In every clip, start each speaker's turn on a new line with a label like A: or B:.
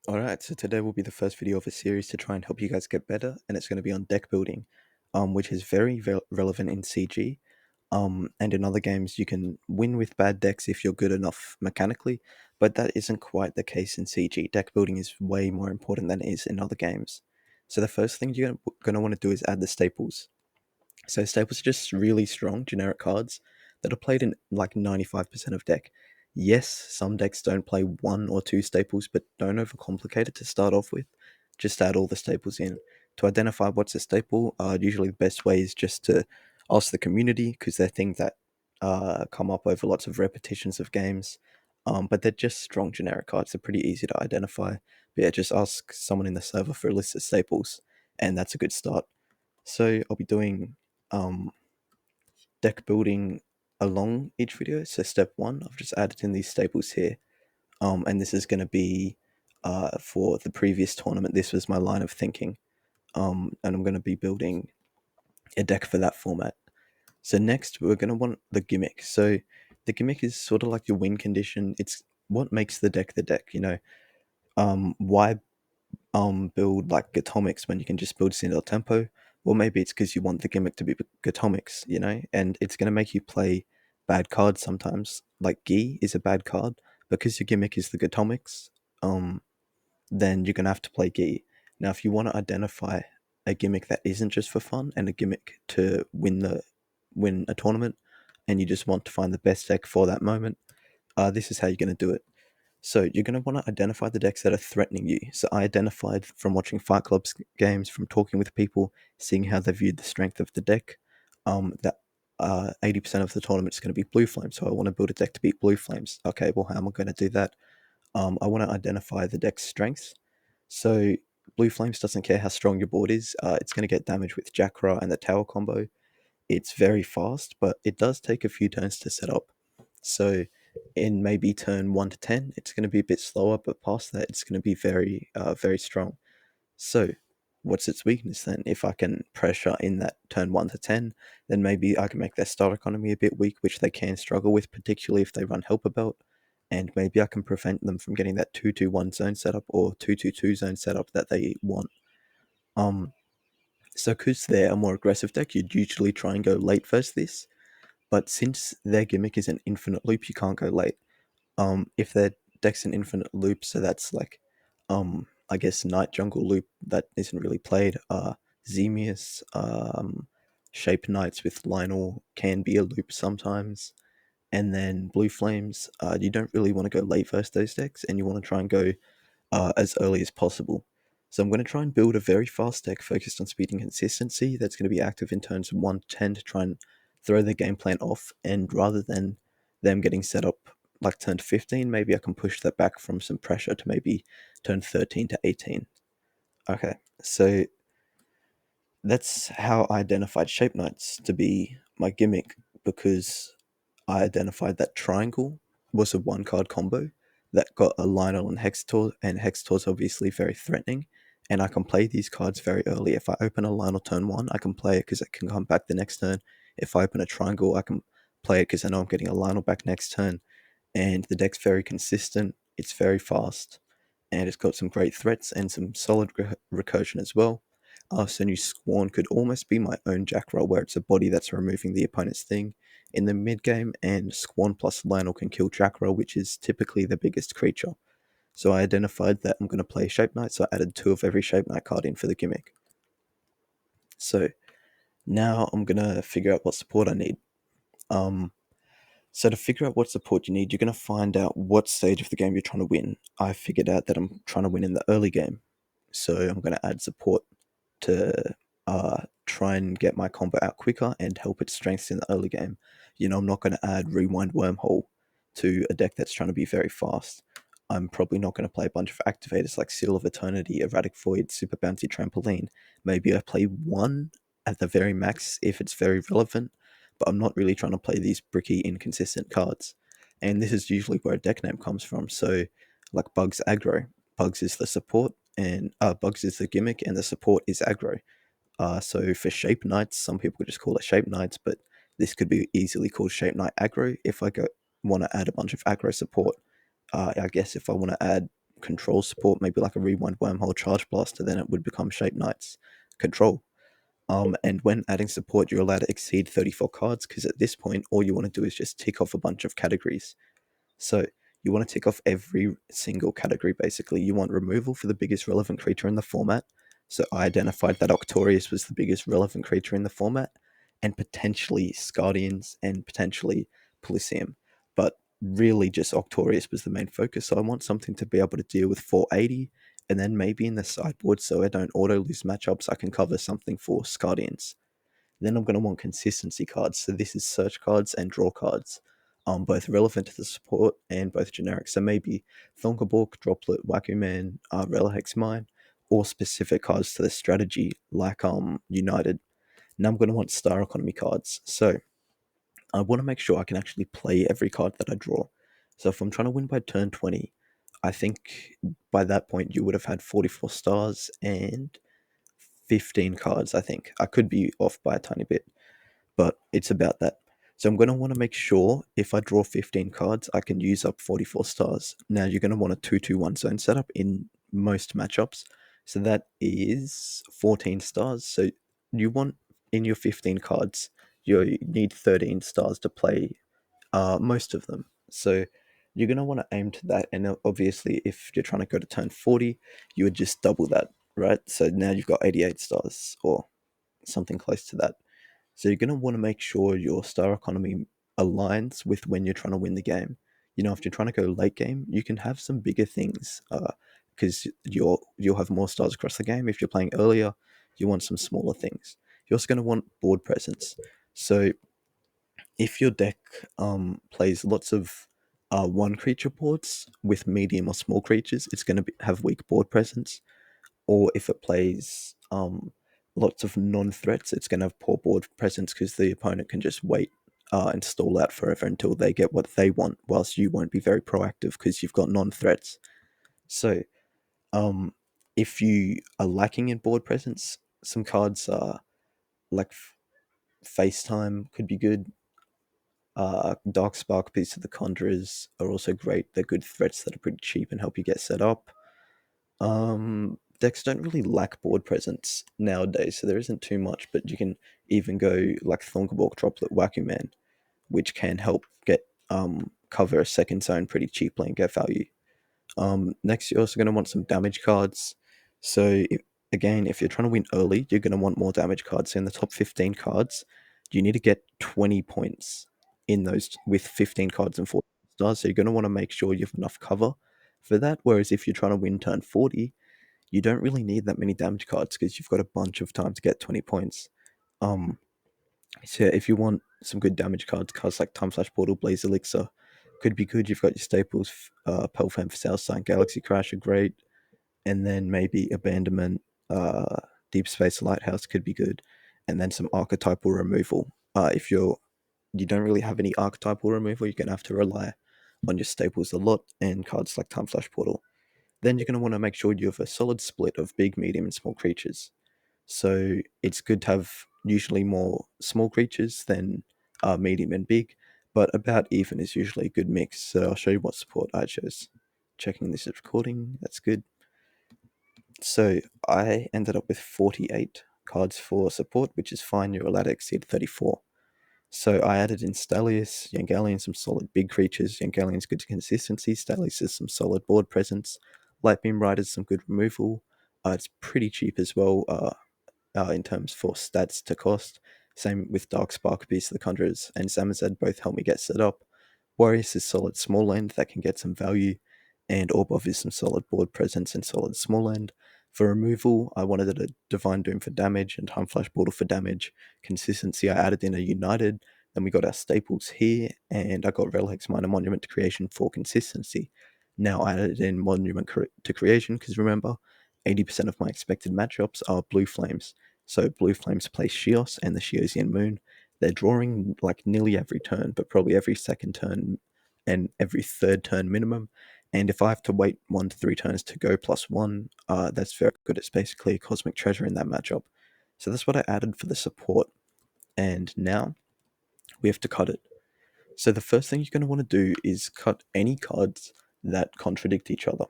A: Alright, so today will be the first video of a series to try and help you guys get better, and it's going to be on deck building, which is very relevant in CG. And in other games, you can win with bad decks if you're good enough mechanically, but that isn't quite the case in CG. Deck building is way more important than it is in other games. So the first thing you're going to want to do is add the staples. So staples are just really strong generic cards that are played in like 95% of deck. Yes, some decks don't play one or two staples, but don't overcomplicate it to start off with. Just add all the staples in. To identify what's a staple, usually the best way is just to ask the community because they're things that come up over lots of repetitions of games. But they're just strong generic cards. They're pretty easy to identify. But yeah, just ask someone in the server for a list of staples, and that's a good start. So I'll be doing um, deck building along each video. So step one, I've just added in these staples here. And this is going to be for the previous tournament. This was my line of thinking. And I'm going to be building a deck for that format. So next, we're going to want the gimmick. So the gimmick is sort of like your win condition. It's what makes the deck the deck, you know. Why build like Gatomics when you can just build single tempo? Or maybe it's because you want the gimmick to be Gatomics, you know, and it's going to make you play bad cards sometimes. Like Gi is a bad card because your gimmick is the Gatomics. Then you're going to have to play Gi. Now, if you want to identify a gimmick that isn't just for fun and a gimmick to win a tournament, and you just want to find the best deck for that moment, this is how you're going to do it. So you're going to want to identify the decks that are threatening you. So I identified from watching Fight Club's games, from talking with people, seeing how they viewed the strength of the deck, that 80% of the tournament is going to be Blue Flames. So I want to build a deck to beat Blue Flames. Okay, well, how am I going to do that? I want to identify the deck's strengths. So Blue Flames doesn't care how strong your board is. It's going to get damage with Jakra and the Tower combo. It's very fast, but it does take a few turns to set up. So in maybe turn 1 to 10, it's going to be a bit slower, but past that, it's going to be very strong. So what's its weakness then? If I can pressure in that turn 1 to 10, then maybe I can make their start economy a bit weak, which they can struggle with, particularly if they run Helper Belt. And maybe I can prevent them from getting that 2-2-1 zone setup or 2-2-2 zone setup that they want. So because they're a more aggressive deck, you'd usually try and go late versus this. But since their gimmick is an infinite loop, you can't go late. If their deck's an infinite loop, so that's like, I guess Night Jungle loop that isn't really played. Zemius, Shape Knights with Lionel can be a loop sometimes. And then Blue Flames, you don't really want to go late versus those decks, and you want to try and go as early as possible. So I'm going to try and build a very fast deck focused on speed and consistency that's going to be active in turns 1 to 10 to try and throw the game plan off. And rather than them getting set up like turn 15, maybe I can push that back from some pressure to maybe turn 13 to 18. Okay, so that's how I identified Shape Knights to be my gimmick, because I identified that Triangle was a one card combo that got a Lionel and Hextor, and Hextor's obviously very threatening, and I can play these cards very early. If I open a Lionel turn 1, I can play it because it can come back the next turn. If I open a Triangle, I can play it because I know I'm getting a Lionel back next turn. And the deck's very consistent, it's very fast, and it's got some great threats and some solid recursion as well. So new Squarn could almost be my own Jack Roll, where it's a body that's removing the opponent's thing in the mid game, and Squarn plus Lionel can kill Jack Roll, which is typically the biggest creature. So I identified that I'm going to play Shape Knight, so I added 2 of every Shape Knight card in for the gimmick. So now I'm going to figure out what support I need. So to figure out what support you need, you're going to find out what stage of the game you're trying to win. I figured out that I'm trying to win in the early game, so I'm going to add support to try and get my combo out quicker and help its strengths in the early game. You know, I'm not going to add Rewind Wormhole to a deck that's trying to be very fast. I'm probably not going to play a bunch of activators like Seal of Eternity, Erratic Void, Super Bouncy Trampoline. Maybe I play one at the very max if it's very relevant, but I'm not really trying to play these bricky, inconsistent cards. And this is usually where a deck name comes from. So, like Bugs Aggro. Bugs is the support, and Bugs is the gimmick, and the support is aggro. So for Shape Knights, some people just call it Shape Knights, but this could be easily called Shape Knight Aggro if I want to add a bunch of aggro support. I guess if I want to add control support, maybe like a Rewind Wormhole Charge Blaster, then it would become Shape Knight's control. And when adding support, you're allowed to exceed 34 cards, because at this point, all you want to do is just tick off a bunch of categories. So you want to tick off every single category, basically. You want removal for the biggest relevant creature in the format. So I identified that Octorius was the biggest relevant creature in the format, and potentially Scardians and potentially Polysium. But really just Octorius was the main focus. So I want something to be able to deal with 480, and then maybe in the sideboard, so I don't auto lose matchups, I can cover something for Scardians. Then I'm going to want consistency cards. So this is search cards and draw cards, both relevant to the support and both generic. So maybe Thunderbolt, Droplet, Waku Man, Relihex Mine, or specific cards to the strategy like United. Now I'm going to want star economy cards. So I want to make sure I can actually play every card that I draw. So if I'm trying to win by turn 20, I think by that point you would have had 44 stars and 15 cards, I think. I could be off by a tiny bit, but it's about that. So I'm going to want to make sure if I draw 15 cards, I can use up 44 stars. Now you're going to want a 2-2-1 zone setup in most matchups. So that is 14 stars. So you want in your 15 cards, you need 13 stars to play most of them. So you're going to want to aim to that. And obviously, if you're trying to go to turn 40, you would just double that, right? So now you've got 88 stars or something close to that. So you're going to want to make sure your star economy aligns with when you're trying to win the game. You know, if you're trying to go late game, you can have some bigger things because you'll have more stars across the game. If you're playing earlier, you want some smaller things. You're also going to want board presence. So if your deck plays lots of one creature boards with medium or small creatures, it's going to have weak board presence. Or if it plays lots of non-threats, it's going to have poor board presence because the opponent can just wait and stall out forever until they get what they want, whilst you won't be very proactive because you've got non-threats. So if you are lacking in board presence, some cards like FaceTime could be good. Dark Spark, Piece of the Conjurers are also great. They're good threats that are pretty cheap and help you get set up. Decks don't really lack board presence nowadays, so there isn't too much, but you can even go like Thunderbolt, Droplet, Waku Man, which can help get cover a second zone pretty cheaply and get value. Next, you're also going to want some damage cards. So, again, if you're trying to win early, you're going to want more damage cards. So in the top 15 cards, you need to get 20 points in those with 15 cards and 4 stars. So you're going to want to make sure you have enough cover for that. Whereas if you're trying to win turn 40, you don't really need that many damage cards because you've got a bunch of time to get 20 points. So if you want some good damage cards, cards like Time Flash Portal, Blaze Elixir could be good. You've got your staples, Pelfam for South Sign, Galaxy Crash are great, and then maybe Abandonment, Deep Space Lighthouse could be good, and then some archetypal removal. If you don't really have any archetypal removal, you're gonna have to rely on your staples a lot and cards like Time Flash Portal. Then you're gonna want to make sure you have a solid split of big, medium, and small creatures. So it's good to have usually more small creatures than medium and big, but about even is usually a good mix. So I'll show you what support I chose. Checking this is recording, that's good. So I ended up with 48 cards for support, which is fine. You're allowed to exceed 34. So I added in Stalius, Yangalian, some solid big creatures. Yangalian's good to consistency. Stalius is some solid board presence. Lightbeam Rider's some good removal. It's pretty cheap as well. In terms for stats to cost. Same with Dark Spark, Beast of the Conjurers, and Samazed both help me get set up. Warriors is solid small end that can get some value, and Orbov is some solid board presence and solid small end. For removal, I wanted a Divine Doom for damage and Time Flash Portal for damage. Consistency, I added in a United, then we got our staples here, and I got Relics Minor Monument to Creation for consistency. Now I added in Monument to Creation, because remember, 80% of my expected matchups are Blue Flames. So Blue Flames play Shios and the Shiosian Moon. They're drawing like nearly every turn, but probably every second turn and every third turn minimum. And if I have to wait 1 to 3 turns to go +1, that's very good. It's basically a cosmic treasure in that matchup. So that's what I added for the support. And now we have to cut it. So the first thing you're going to want to do is cut any cards that contradict each other.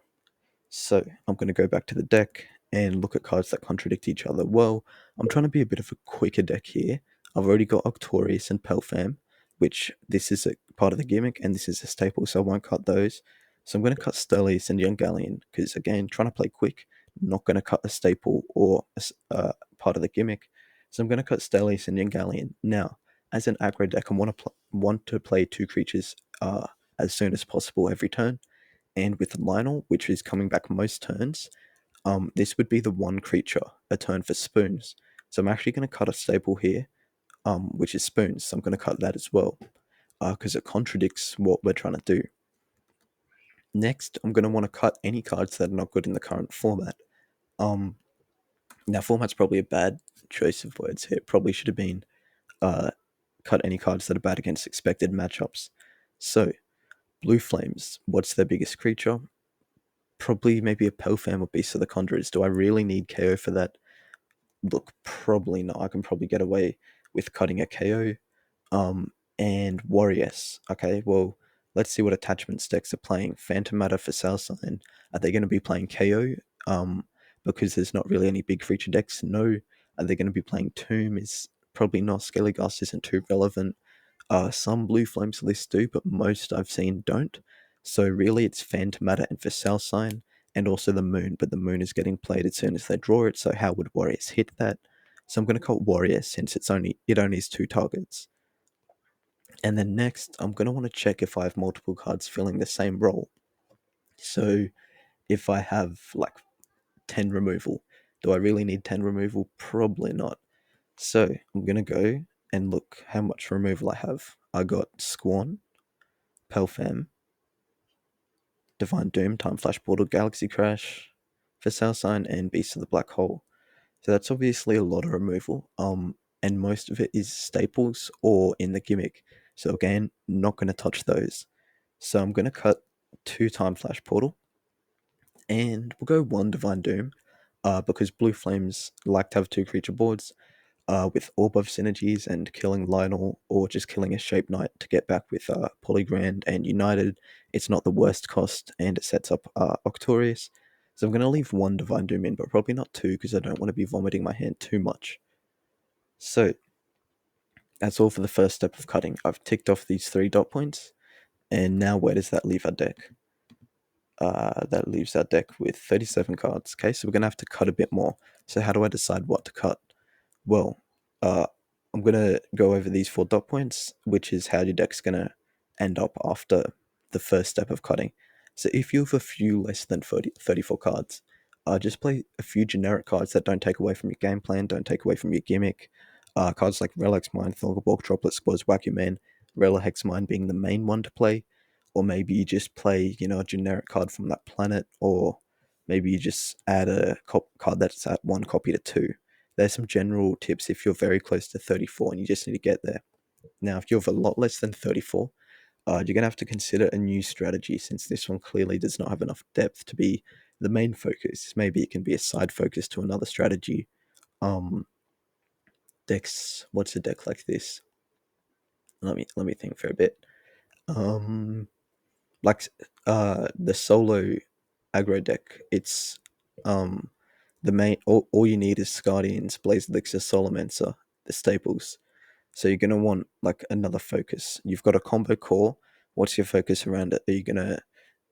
A: So I'm going to go back to the deck and look at cards that contradict each other. Well, I'm trying to be a bit of a quicker deck here. I've already got Octorius and Pelfam, which this is a part of the gimmick and this is a staple, so I won't cut those. So I'm going to cut Sterlius and Young Galleon because, again, trying to play quick, not going to cut a staple or a part of the gimmick. So I'm going to cut Sterlius and Young Galleon. Now, as an aggro deck, I want to play two creatures as soon as possible every turn. And with Lionel, which is coming back most turns, this would be the one creature a turn for Spoons. So I'm actually going to cut a staple here, which is Spoons. So I'm going to cut that as well, because it contradicts what we're trying to do. Next, I'm going to want to cut any cards that are not good in the current format. Now, format's probably a bad choice of words here. It probably should have been cut any cards that are bad against expected matchups. So, Blue Flames, what's their biggest creature? Probably maybe a Pelfam or Beast of the Conjurers. Do I really need KO for that? Look, probably not. I can probably get away with cutting a KO. And Warriors. Okay, well, let's see what attachment decks are playing. Phantom Matter for Sale Sign. Are they going to be playing KO? Because there's not really any big creature decks. No. Are they going to be playing Tomb? Is probably not. Skelligast isn't too relevant. Some Blue Flames lists do, but most I've seen don't. So really, it's Phantom Matter and for Sale Sign, and also the Moon. But the Moon is getting played as soon as they draw it. So how would Warriors hit that? So I'm going to call Warriors since it only is 2 targets. And then next, I'm going to want to check if I have multiple cards filling the same role. So if I have like 10 removal, do I really need 10 removal? Probably not. So I'm going to go and look how much removal I have. I got Squan, Pelfam, Divine Doom, Time Flash Portal, Galaxy Crash, for Sale Sign, and Beast of the Black Hole. So that's obviously a lot of removal. And most of it is staples or in the gimmick. So again, not going to touch those. So I'm going to cut 2 Time Flash Portal, and we'll go 1 Divine Doom, because Blue Flames like to have 2 creature boards, with Orb of Synergies and killing Lionel or just killing a Shape Knight to get back with Polygrand and United. It's not the worst cost, and it sets up Octorius. So I'm going to leave 1 Divine Doom in, but probably not 2 because I don't want to be vomiting my hand too much. So that's all for the first step of cutting. I've ticked off these 3 dot points, and now where does that leave our deck? That leaves our deck with 37 cards. Okay, so we're going to have to cut a bit more. So how do I decide what to cut? Well, I'm going to go over these 4 dot points, which is how your deck's going to end up after the first step of cutting. So if you have a few less than 34 cards, just play a few generic cards that don't take away from your game plan, don't take away from your gimmick. Cards like Relics Mine, Thunderbolk, Droplet Squads, Wacky Man, Relics Mine being the main one to play. Or maybe you just play, a generic card from that planet, or maybe you just add a card that's at 1 copy to 2. There's some general tips if you're very close to 34 and you just need to get there. Now, if you have a lot less than 34, you're going to have to consider a new strategy since this one clearly does not have enough depth to be the main focus. Maybe it can be a side focus to another strategy. Decks, what's a deck like this? Let me think for a bit. Like the solo aggro deck, it's the main all you need is Guardians, Blaze Elixir, Solomancer, the staples. So you're gonna want like another focus. You've got a combo core. What's your focus around it? Are you gonna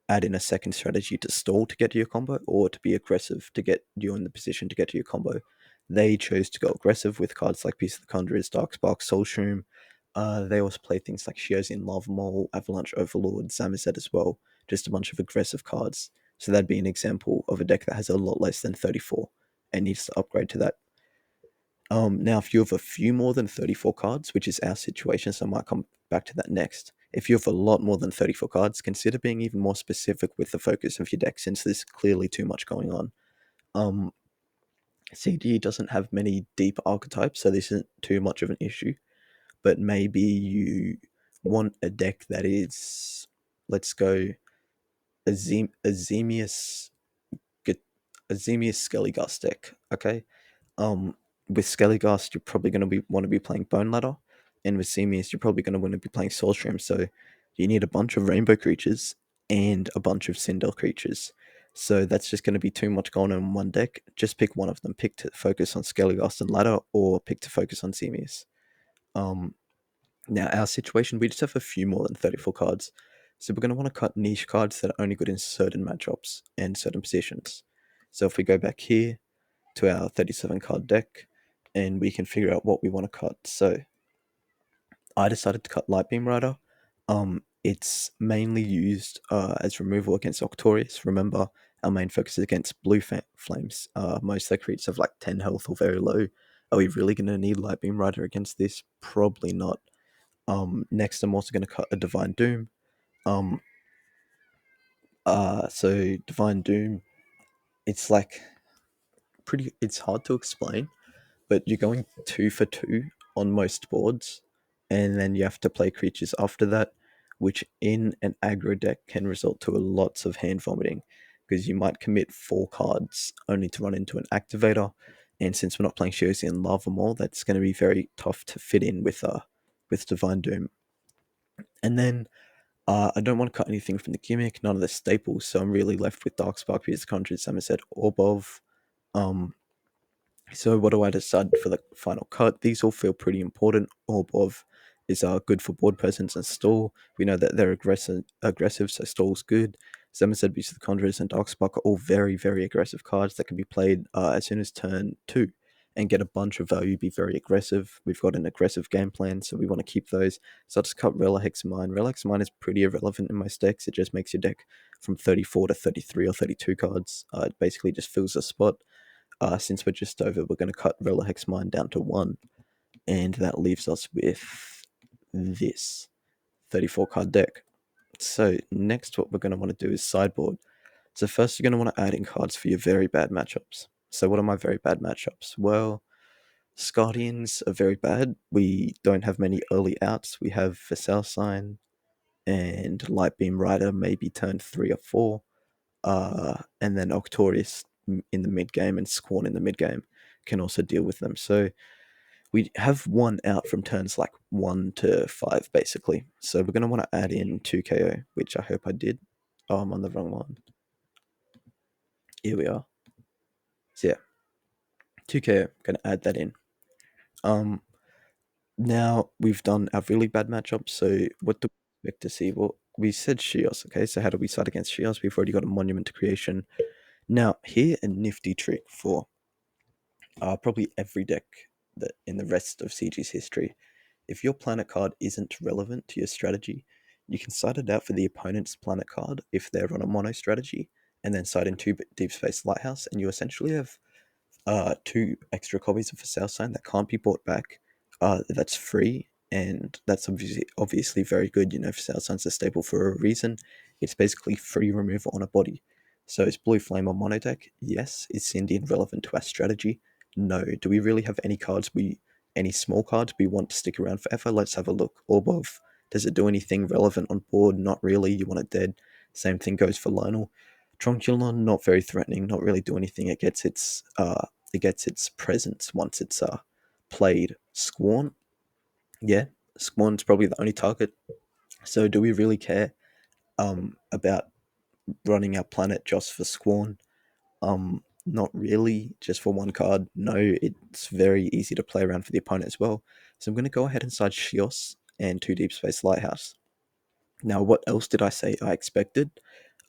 A: add in a second strategy to stall to get to your combo, or to be aggressive to get you in the position to get to your combo? They chose to go aggressive with cards like Beast of the Conjurers, Darkspark, Soulshroom. They also play things like Shiozin, Lava Mole, Avalanche Overlord, Zamazet as well. Just a bunch of aggressive cards. So that'd be an example of a deck that has a lot less than 34 and needs to upgrade to that. Now, if you have a few more than 34 cards, which is our situation, so I might come back to that next. If you have a lot more than 34 cards, consider being even more specific with the focus of your deck, since there's clearly too much going on. CG doesn't have many deep archetypes, so this isn't too much of an issue. But maybe you want a deck that is, let's go, Azemius Skelligast deck, okay? With Skelligast, you're probably going to want to be playing Bone Ladder, and with Semius, you're probably going to want to be playing Soulstream. So you need a bunch of rainbow creatures and a bunch of Cinder creatures. So that's just going to be too much going on in one deck. Just pick one of them. Pick to focus on Skelligast and Ladder, or pick to focus on Xemius. Um, Now, our situation, we just have a few more than 34 cards. So we're going to want to cut niche cards that are only good in certain matchups and certain positions. So if we go back here to our 37 card deck, and we can figure out what we want to cut. So I decided to cut Lightbeam Rider. It's mainly used as removal against Octorius. Remember, our main focus is against blue flames. Most of their creatures have like 10 health or very low. Are we really going to need Lightbeam Rider against this? Probably not. Next, I'm also going to cut a Divine Doom. Um, so Divine Doom, it's like pretty. It's hard to explain, but you're going 2 for 2 on most boards, and then you have to play creatures after that, which in an aggro deck can result to lots of hand vomiting, because you might commit 4 cards only to run into an activator, and since we're not playing Shiozi and Lava Maul, that's going to be very tough to fit in with Divine Doom. And then I don't want to cut anything from the gimmick, none of the staples, so I'm really left with Darkspark, Pierce, Conjured, Samoset, Orbov. Um, so what do I decide for the final cut? These all feel pretty important. Orbov is good for board presence and stall. We know that they're aggressive, so stall's good. Samoset, Beast of the Conjurers, and Darkspark are all very, very aggressive cards that can be played as soon as turn 2 and get a bunch of value, be very aggressive. We've got an aggressive game plan, so we want to keep those. So I'll just cut Relic Mine. Relic Mine is pretty irrelevant in most decks. It just makes your deck from 34 to 33 or 32 cards. It basically just fills a spot. Since we're just over, we're going to cut Relic Mine down to 1. And that leaves us with this 34 card deck. So next what we're going to want to do is sideboard. So first you're going to want to add in cards for your very bad matchups. So what are my very bad matchups? Well, Scardians are very bad. We don't have many early outs. We have Facel Sign and Lightbeam Rider maybe turn 3 or 4. And then Octorius in the mid game and Squorn in the mid game can also deal with them. So we have one out from turns like 1 to 5 basically. So we're going to want to add in 2 KO, which I hope I did. Oh, I'm on the wrong one. Here we are. So yeah, 2 KO, going to add that in. Now we've done our really bad matchups, so what do we expect to see? Well, we said Shios, okay, so how do we side against Shios? We've already got a Monument to Creation. Now, here a nifty trick for probably every deck that in the rest of CG's history. If your planet card isn't relevant to your strategy, you can side it out for the opponent's planet card if they're on a mono strategy, and then side in 2 Deep Space Lighthouse, and you essentially have 2 extra copies of a South Sign that can't be bought back. That's free, and that's obviously very good. You know, South Sign's a staple for a reason. It's basically free removal on a body. So is Blue Flame on mono deck? Yes. Is Cindian relevant to our strategy? No. Do we really have any small cards we want to stick around forever? Let's have a look. Orbov, does it do anything relevant on board? Not really. You want it dead. Same thing goes for Lionel. Tronculon, not very threatening, not really do anything. It gets its presence once it's played. Squorn, yeah, Squorn's probably the only target. So do we really care about running our planet just for Squorn? Not really, just for one card. No, it's very easy to play around for the opponent as well. So I'm going to go ahead and side Shios and 2 Deep Space Lighthouse. Now, what else did I say I expected?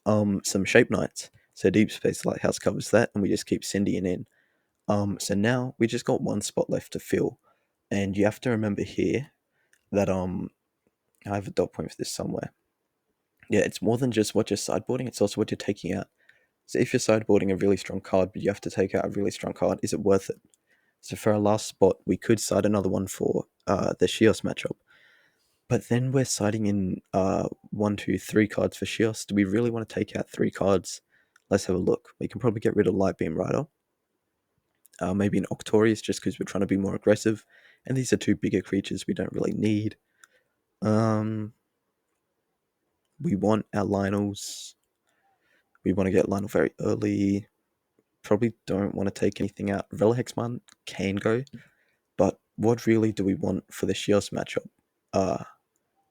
A: Some Shape Knights. So Deep Space Lighthouse covers that, and we just keep Cindian in. So now we just got one spot left to fill, and you have to remember here that I have a dot point for this somewhere. Yeah, it's more than just what you're sideboarding; it's also what you're taking out. So if you're sideboarding a really strong card, but you have to take out a really strong card, is it worth it? So for our last spot, we could side another one for the Shios matchup, but then we're siding in 1, 2, 3 cards for Shios. Do we really want to take out 3 cards? Let's have a look. We can probably get rid of Lightbeam Rider. Maybe an Octorius just because we're trying to be more aggressive. And these are 2 bigger creatures we don't really need. We want our Lionels. We want to get Lionel very early. Probably don't want to take anything out. Velhexman can go, but what really do we want for the Shios matchup?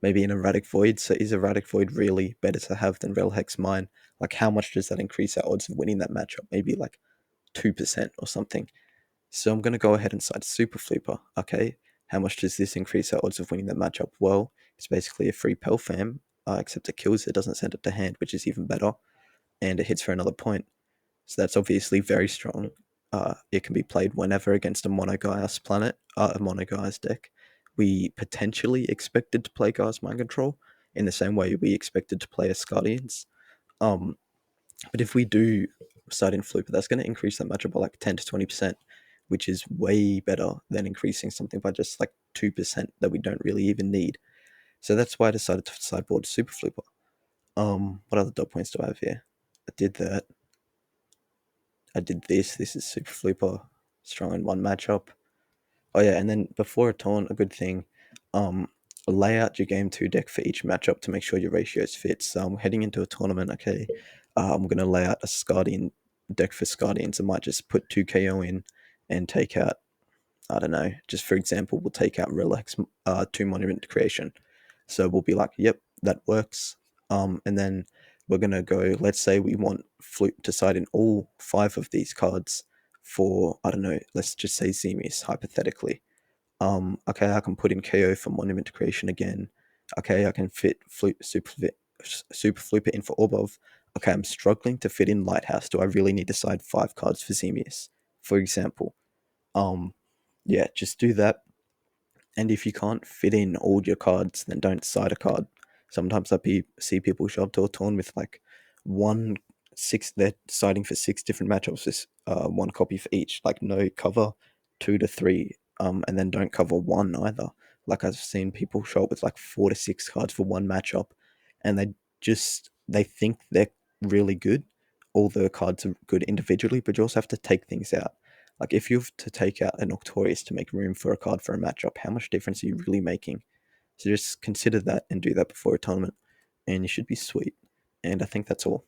A: Maybe an Erratic Void. So is Erratic Void really better to have than Relhex Mine? Like, how much does that increase our odds of winning that matchup? Maybe like 2% or something. So I'm going to go ahead and cite Super Flipper. Okay, how much does this increase our odds of winning that matchup? Well, it's basically a free Pel Fam, except it kills it, doesn't send it to hand, which is even better, and it hits for another point. So that's obviously very strong. It can be played whenever against a Mono-Gaius planet, a Mono-Gaius deck. We potentially expected to play Gaius Mind Control in the same way we expected to play Asgardians. But if we do start in Flooper, that's going to increase that matchup by like 10 to 20%, which is way better than increasing something by just like 2% that we don't really even need. So that's why I decided to sideboard Super Flooper. What other dot points do I have here? I did that. I did this. This is Super Flooper. Strong in one matchup. Oh yeah, and then before a taunt, a good thing, lay out your game 2 deck for each matchup to make sure your ratios fit. So I'm heading into a tournament, okay, I'm going to lay out a Scardian deck for Scardians. I might just put 2 KO in and take out, I don't know, just for example, we'll take out Relax, 2 Monument Creation. So we'll be like, yep, that works. And then we're going to go, let's say we want Flute to side in all 5 of these cards for, I don't know, let's just say Zemius, hypothetically. Okay, I can put in KO for Monument Creation again. Okay, I can fit Super Flooper in for Orbov. Okay, I'm struggling to fit in Lighthouse. Do I really need to side 5 cards for Zemius, for example? Yeah, just do that. And if you can't fit in all your cards, then don't side a card. Sometimes see people show up to a tournament with like they're siding for 6 different matchups, with one copy for each. Like, no, cover 2 to 3, and then don't cover 1 either. Like, I've seen people show up with like 4 to 6 cards for one matchup, and they think they're really good. All the cards are good individually, but you also have to take things out. Like, if you have to take out a Noctorious to make room for a card for a matchup, how much difference are you really making? So just consider that and do that before a tournament, and you should be sweet. And I think that's all.